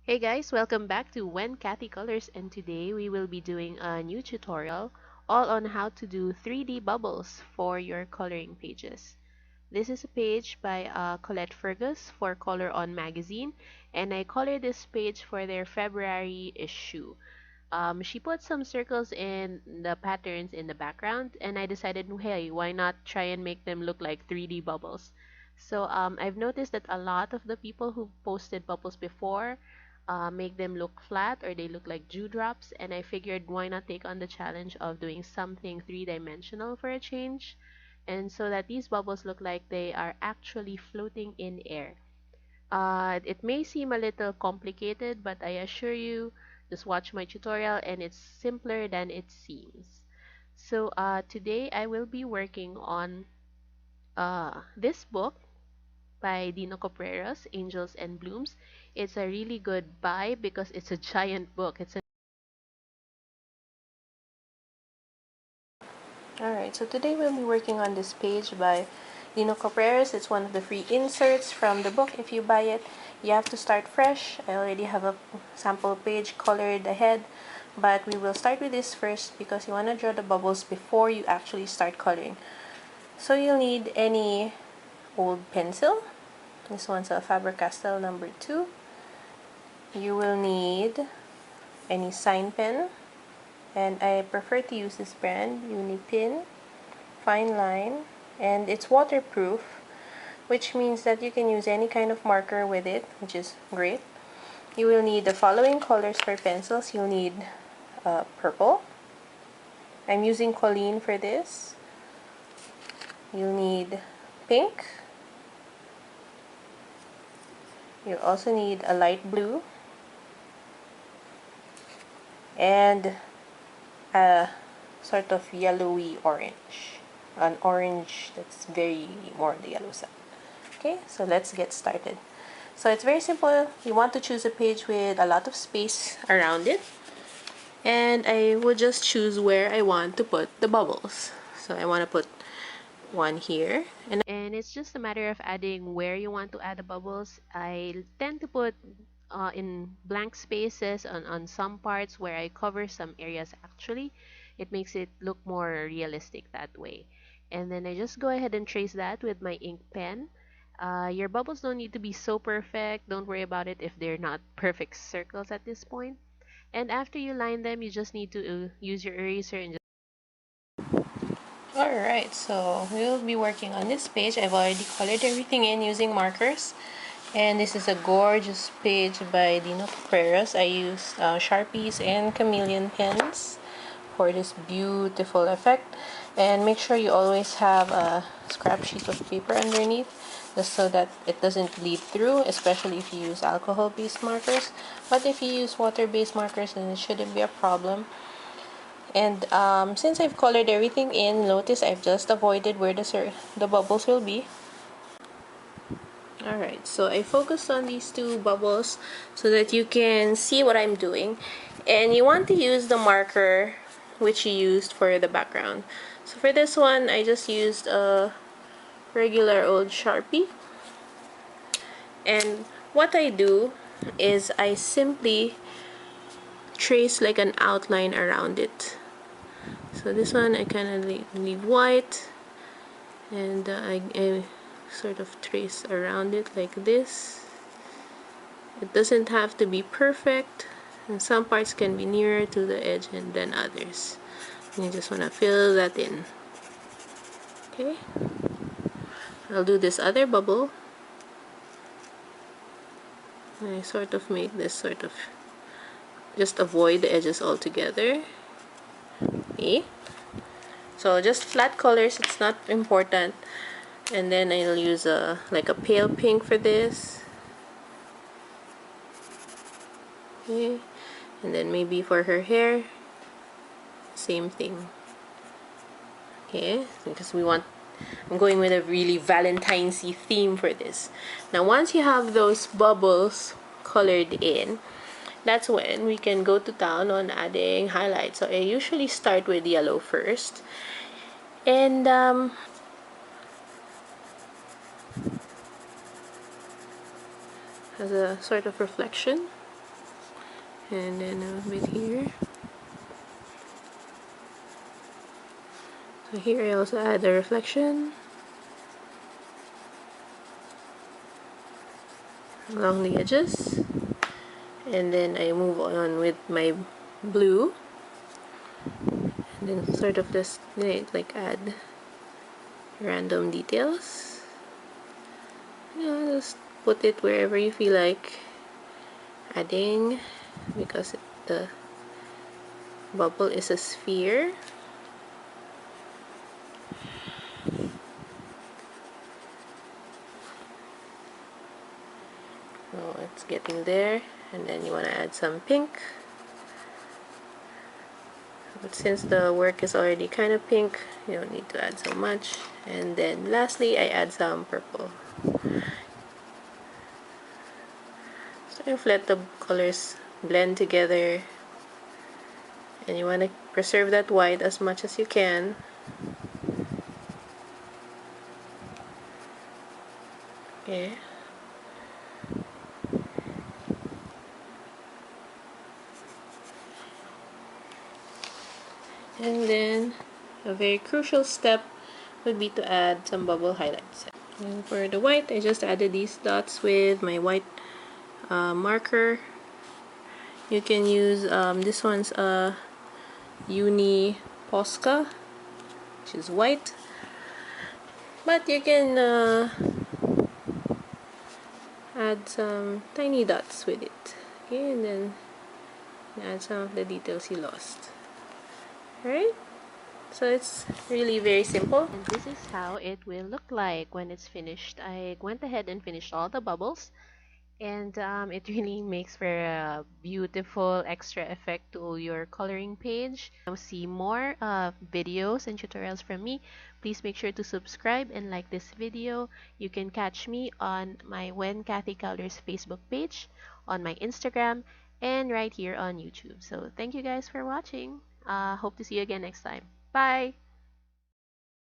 Hey guys, welcome back to When Cathy Colors, and today we will be doing a new tutorial all on how to do 3D bubbles for your coloring pages. This is a page by Collette Fergus for Color On magazine, and I colored this page for their February issue. She put some circles in the patterns in the background, and I decided, hey, why not try and make them look like 3D bubbles? So I've noticed that a lot of the people who posted bubbles before make them look flat or they look like dewdrops, and I figured why not take on the challenge of doing something three-dimensional for a change, and so that these bubbles look like they are actually floating in air. It may seem a little complicated, but I assure you, just watch my tutorial and it's simpler than it seems. So today I will be working on this book by Dino Copreros, Angels and Blooms. It's a really good buy because it's a giant book. Alright, so today we'll be working on this page by Dino Copreros. It's one of the free inserts from the book. If you buy it, you have to start fresh. I already have a sample page colored ahead, but we will start with this first because you want to draw the bubbles before you actually start coloring. So you'll need any old pencil. This one's a Faber-Castell number 2. You will need any sign pen, and I prefer to use this brand, Unipin Fine Line, and it's waterproof, which means that you can use any kind of marker with it, which is great. You will need the following colors for pencils. You'll need purple. I'm using Colleen for this. You'll need pink. You'll also need a light blue and a sort of yellowy orange. An orange that's very more on the yellow side. Okay, so let's get started. So it's very simple. You want to choose a page with a lot of space around it, and I would just choose where I want to put the bubbles. So I want to put one here, and it's just a matter of adding where you want to add the bubbles. I tend to put in blank spaces on some parts where I cover some areas actually. It makes it look more realistic that way. And then I just go ahead and trace that with my ink pen. Your bubbles don't need to be so perfect. Don't worry about it if they're not perfect circles at this point. And after you line them, you just need to use your eraser and just... Alright, so we'll be working on this page. I've already colored everything in using markers. And this is a gorgeous page by Dino Copreros. I used Sharpies and Chameleon Pens for this beautiful effect. And make sure you always have a scrap sheet of paper underneath, just so that it doesn't bleed through, especially if you use alcohol-based markers. But if you use water-based markers, then it shouldn't be a problem. And since I've colored everything in, notice I've just avoided where the bubbles will be. Alright, so I focused on these two bubbles so that you can see what I'm doing. And you want to use the marker which you used for the background. So for this one, I just used a regular old Sharpie. And what I do is I simply trace like an outline around it. So this one I kind of leave white, and I sort of trace around it like this. It doesn't have to be perfect, and some parts can be nearer to the edge and than others. And you just want to fill that in. Okay, I'll do this other bubble. I sort of make this sort of, just avoid the edges altogether. Okay, so just flat colors, it's not important. And then I'll use like a pale pink for this. Okay, and then maybe for her hair, same thing. Okay, because I'm going with a really Valentine's-y theme for this. Now once you have those bubbles colored in, that's when we can go to town on adding highlights. So I usually start with yellow first, and as a sort of reflection. and then a bit here. So here I also add the reflection along the edges, and then I move on with my blue, and then sort of just like add random details. Yeah, just put it wherever you feel like adding, because the bubble is a sphere. So it's getting there, and then you want to add some pink. But since the work is already kind of pink, you don't need to add so much. And then lastly, I add some purple. So you've let the colors blend together, and you want to preserve that white as much as you can. Okay. And then a very crucial step would be to add some bubble highlights. And for the white, I just added these dots with my white marker. You can use this one's Uni Posca, which is white, but you can add some tiny dots with it. Okay, and then add some of the details you lost. Alright, so it's really very simple. And this is how it will look like when it's finished. I went ahead and finished all the bubbles, and it really makes for a beautiful extra effect to your coloring page. To see more videos and tutorials from me, please make sure to subscribe and like this video. You can catch me on my When Cathy Colors Facebook page, on my Instagram, and right here on YouTube. So thank you guys for watching. Hope to see you again next time. Bye!